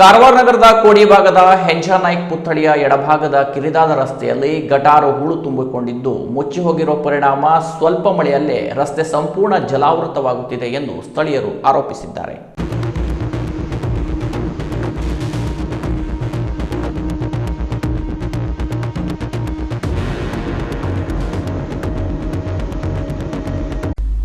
ಕಾರವಾರ ನಗರದ ಕೋಡಿ ಭಾಗದ ಹೆಂಜಾನಾಯ್ಕ್ ಪುತ್ಥಳಿಯ ಎಡಭಾಗದ ಕಿರಿದಾದ ರಸ್ತೆಯಲ್ಲಿ ಗಟಾರು ಹೂಳು ತುಂಬಿಕೊಂಡಿದ್ದು ಮುಚ್ಚಿ ಹೋಗಿರುವ ಪರಿಣಾಮ ಸ್ವಲ್ಪ ಮಳೆಯಲ್ಲೇ ರಸ್ತೆ ಸಂಪೂರ್ಣ ಜಲಾವೃತವಾಗುತ್ತಿದೆ ಎಂದು ಸ್ಥಳೀಯರು ಆರೋಪಿಸಿದ್ದಾರೆ.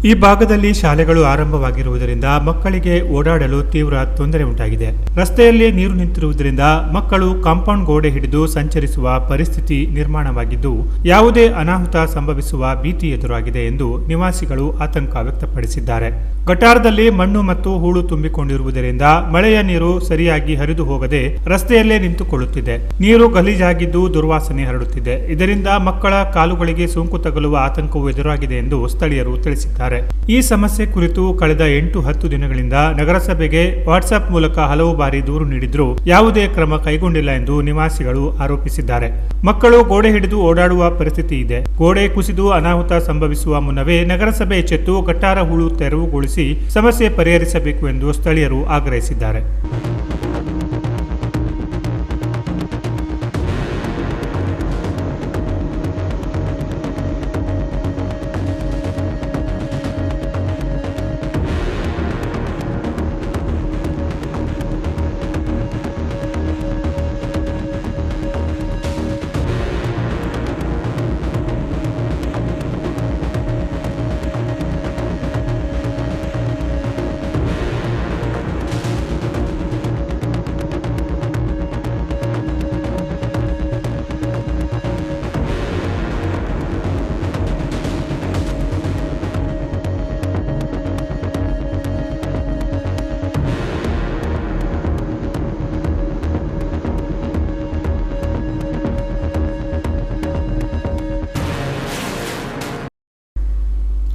ಈ ಭಾಗದಲ್ಲಿ ಶಾಲೆಗಳು ಆರಂಭವಾಗಿರುವುದರಿಂದ ಮಕ್ಕಳಿಗೆ ಓಡಾಡಲು ತೀವ್ರ ತೊಂದರೆ ಉಂಟಾಗಿದೆ. ರಸ್ತೆಯಲ್ಲಿ ನೀರು ನಿಂತಿರುವುದರಿಂದ ಮಕ್ಕಳು ಕಾಂಪೌಂಡ್ ಗೋಡೆ ಹಿಡಿದು ಸಂಚರಿಸುವ ಪರಿಸ್ಥಿತಿ ನಿರ್ಮಾಣವಾಗಿದ್ದು ಯಾವುದೇ ಅನಾಹುತ ಸಂಭವಿಸುವ ಭೀತಿ ಎದುರಾಗಿದೆ ಎಂದು ನಿವಾಸಿಗಳು ಆತಂಕ ವ್ಯಕ್ತಪಡಿಸಿದ್ದಾರೆ. ಗಟಾರದಲ್ಲಿ ಮಣ್ಣು ಮತ್ತು ಹೂಳು ತುಂಬಿಕೊಂಡಿರುವುದರಿಂದ ಮಳೆಯ ನೀರು ಸರಿಯಾಗಿ ಹರಿದು ಹೋಗದೆ ರಸ್ತೆಯಲ್ಲೇ ನಿಂತುಕೊಳ್ಳುತ್ತಿದೆ. ನೀರು ಗಲೀಜಾಗಿದ್ದು ದುರ್ವಾಸನೆ ಹರಡುತ್ತಿದೆ. ಇದರಿಂದ ಮಕ್ಕಳ ಕಾಲುಗಳಿಗೆ ಸೋಂಕು ತಗುಲುವ ಆತಂಕವೂ ಎದುರಾಗಿದೆ ಎಂದು ಸ್ಥಳೀಯರು ತಿಳಿಸಿದ್ದಾರೆ. ಈ ಸಮಸ್ಯೆ ಕುರಿತು ಕಳೆದ 8-10 ದಿನಗಳಿಂದ ನಗರಸಭೆಗೆ ವಾಟ್ಸ್ಆಪ್ ಮೂಲಕ ಹಲವು ಬಾರಿ ದೂರು ನೀಡಿದ್ರೂ ಯಾವುದೇ ಕ್ರಮ ಕೈಗೊಂಡಿಲ್ಲ ಎಂದು ನಿವಾಸಿಗಳು ಆರೋಪಿಸಿದ್ದಾರೆ. ಮಕ್ಕಳು ಗೋಡೆ ಹಿಡಿದು ಓಡಾಡುವ ಪರಿಸ್ಥಿತಿ ಇದೆ. ಗೋಡೆ ಕುಸಿದು ಅನಾಹುತ ಸಂಭವಿಸುವ ಮುನ್ನವೇ ನಗರಸಭೆ ಎಚ್ಚೆತ್ತು ಗಟಾರ ಹೂಳು ತೆರವುಗೊಳಿಸಿ ಸಮಸ್ಯೆ ಪರಿಹರಿಸಬೇಕು ಎಂದು ಸ್ಥಳೀಯರು ಆಗ್ರಹಿಸಿದ್ದಾರೆ.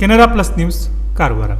Canara plus news Karwar.